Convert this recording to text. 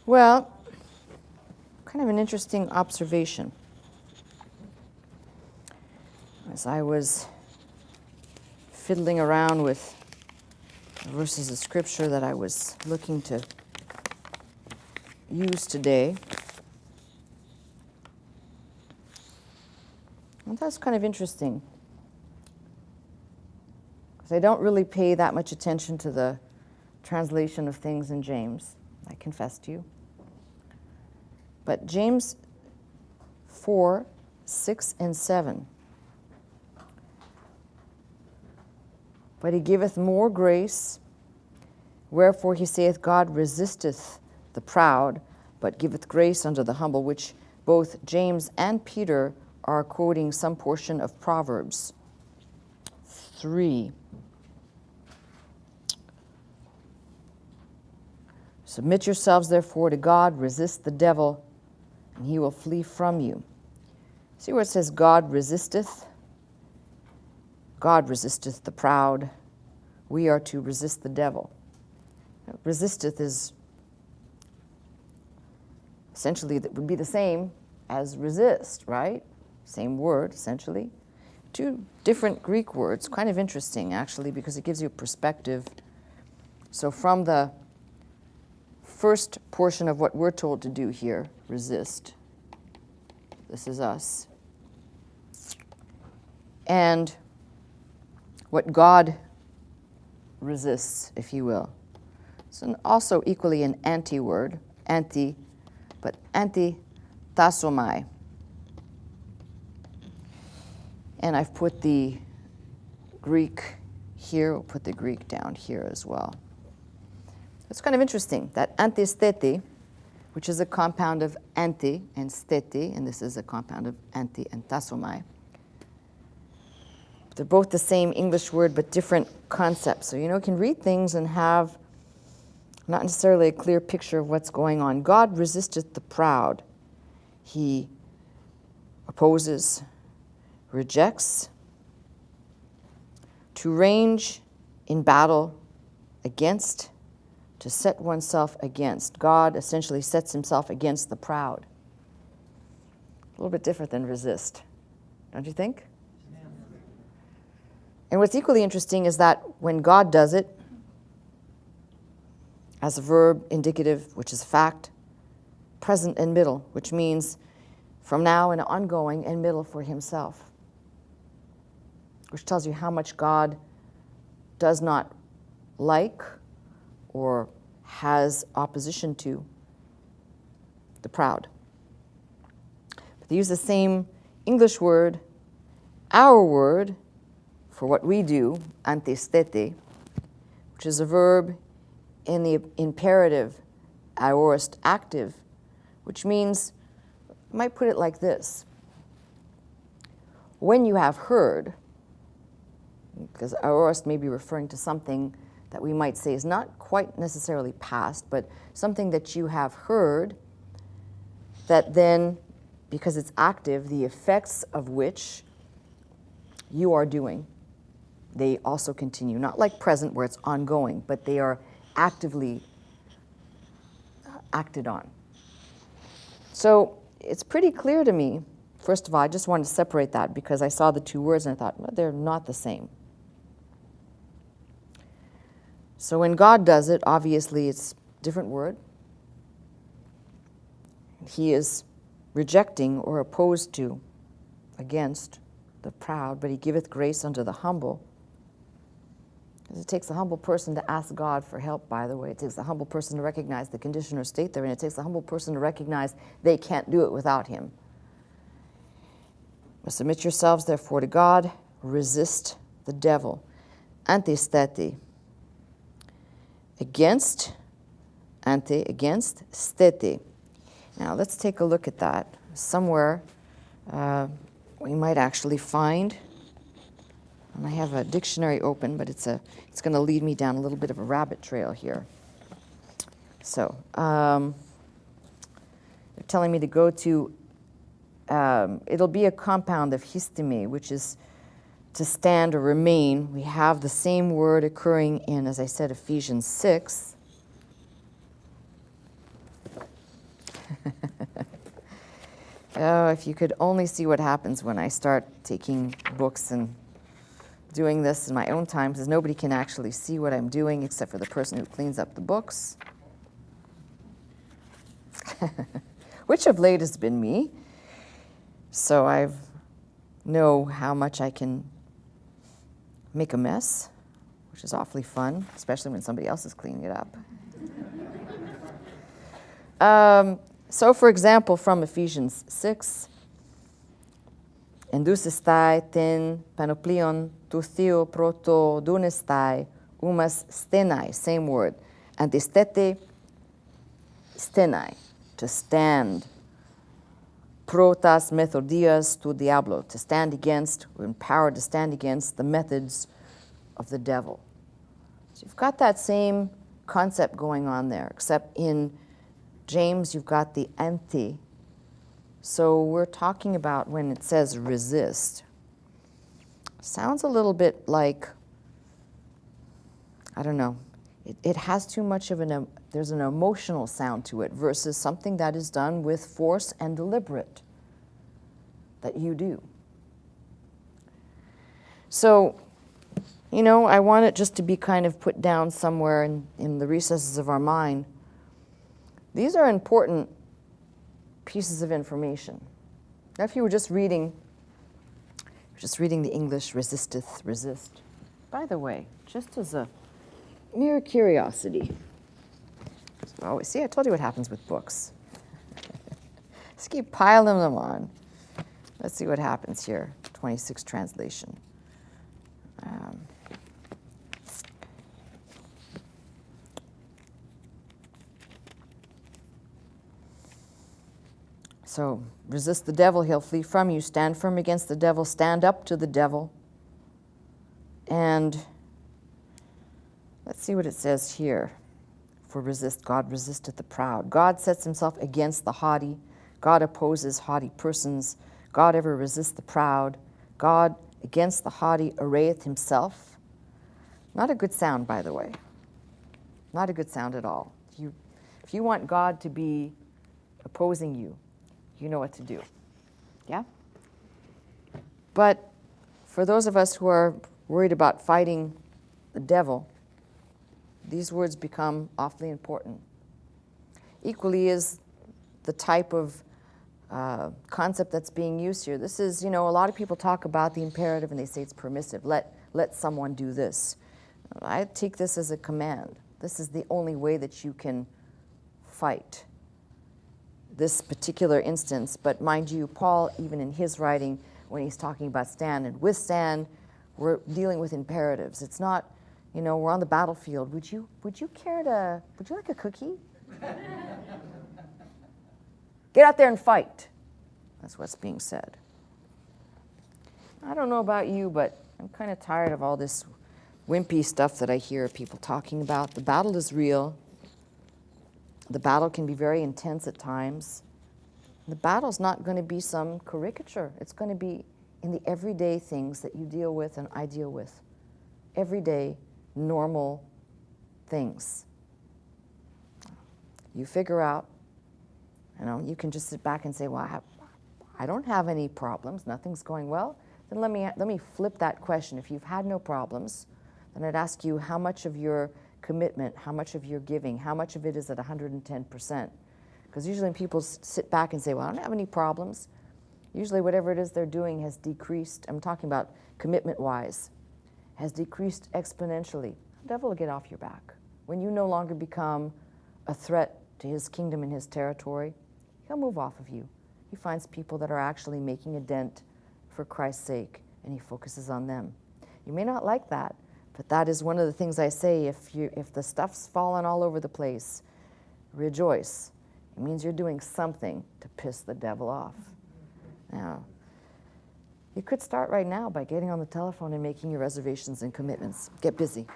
Well, kind of an interesting observation. As I was fiddling around with verses of scripture that I was looking to use today, and that's kind of interesting, because I don't really pay that much attention to the translation of things in James, I confess to you. But James 4, 6, and 7. But he giveth more grace, wherefore he saith, God resisteth the proud, but giveth grace unto the humble, which both James and Peter are quoting some portion of Proverbs 3. Submit yourselves therefore to God, resist the devil, and he will flee from you. See where it says God resisteth? God resisteth the proud. We are to resist the devil. Resisteth is essentially, that would be the same as resist, right? Same word, essentially. Two different Greek words, kind of interesting, actually, because it gives you a perspective. So from the first portion of what we're told to do here, resist. This is us. And what God resists, if you will. It's also equally an anti-word, anti, but anti-tasomai. And I've put the Greek here, we'll put the Greek down here as well. It's kind of interesting that antistheti, which is a compound of anti and stheti, and this is a compound of anti and tasomai. They're both the same English word, but different concepts. So, you can read things and have not necessarily a clear picture of what's going on. God resisteth the proud. He opposes, rejects. To range in battle against, to set oneself against. God essentially sets himself against the proud. A little bit different than resist, don't you think? And what's equally interesting is that when God does it, as a verb, indicative, which is fact, present and middle, which means from now and ongoing and middle for himself, which tells you how much God does not like or has opposition to the proud. But they use the same English word, our word, for what we do, antisthete, which is a verb in the imperative, aorist active, which means, I might put it like this. When you have heard, because aorist may be referring to something that we might say is not quite necessarily past, but something that you have heard, that then, because it's active, the effects of which you are doing, they also continue. Not like present where it's ongoing, but they are actively acted on. So it's pretty clear to me, first of all, I just wanted to separate that because I saw the two words and I thought, well, they're not the same. So when God does it, obviously it's a different word. He is rejecting or opposed to, against the proud, but he giveth grace unto the humble. Because it takes a humble person to ask God for help, by the way. It takes a humble person to recognize the condition or state they're in. It takes a humble person to recognize they can't do it without him. But submit yourselves, therefore, to God. Resist the devil. Antistheti. Against, against, stheti. Now, let's take a look at that. Somewhere we might actually find, and I have a dictionary open, but it's going to lead me down a little bit of a rabbit trail here. So, they're telling me to go to, it'll be a compound of histemi, which is to stand or remain. We have the same word occurring in, as I said, Ephesians 6. Oh, if you could only see what happens when I start taking books and doing this in my own time, because nobody can actually see what I'm doing except for the person who cleans up the books, which of late has been me. So I know how much I can make a mess, which is awfully fun, especially when somebody else is cleaning it up. So, for example, from Ephesians 6, Endusestai ten panoplion tu theo proto dunestai umas stenai, same word, antistete stenai, to stand, protas methodias tu diablo, to stand against, or empowered to stand against the methods of the devil. So you've got that same concept going on there, except in James, you've got the anti. So we're talking about when it says resist. Sounds a little bit like, I don't know, it has too much of there's an emotional sound to it versus something that is done with force and deliberate that you do. So, you know, I want it just to be kind of put down somewhere in the recesses of our mind. These are important pieces of information. Now, if you were just reading the English, resisteth, resist. By the way, just as a mere curiosity. Oh, see, I told you what happens with books. Just keep piling them on. Let's see what happens here. 26 translation. So resist the devil, he'll flee from you. Stand firm against the devil. Stand up to the devil. And let's see what it says here. For resist, God resisteth the proud. God sets himself against the haughty. God opposes haughty persons. God ever resists the proud. God against the haughty arrayeth himself. Not a good sound, by the way. Not a good sound at all. If you want God to be opposing you, you know what to do. Yeah? But for those of us who are worried about fighting the devil, these words become awfully important. Equally is the type of concept that's being used here. This is, you know, a lot of people talk about the imperative and they say it's permissive. Let someone do this. I take this as a command. This is the only way that you can fight this particular instance. But mind you, Paul, even in his writing, when he's talking about stand and withstand, we're dealing with imperatives. It's not, you know, we're on the battlefield. Would you like a cookie? Get out there and fight. That's what's being said. I don't know about you, but I'm kind of tired of all this wimpy stuff that I hear people talking about. The battle is real. The battle can be very intense at times. The battle's not going to be some caricature. It's going to be in the everyday things that you deal with and I deal with. Everyday, normal things. You figure out, you know, you can just sit back and say, well, I don't have any problems. Nothing's going well. Then let me flip that question. If you've had no problems, then I'd ask you how much of your commitment, how much of your giving, how much of it is at 110%? Because usually when people sit back and say, well, I don't have any problems, usually whatever it is they're doing has decreased. I'm talking about commitment-wise, has decreased exponentially. The devil will get off your back. When you no longer become a threat to his kingdom and his territory, he'll move off of you. He finds people that are actually making a dent for Christ's sake, and he focuses on them. You may not like that, but that is one of the things I say. If the stuff's fallen all over the place, rejoice. It means you're doing something to piss the devil off. Now, you could start right now by getting on the telephone and making your reservations and commitments. Get busy.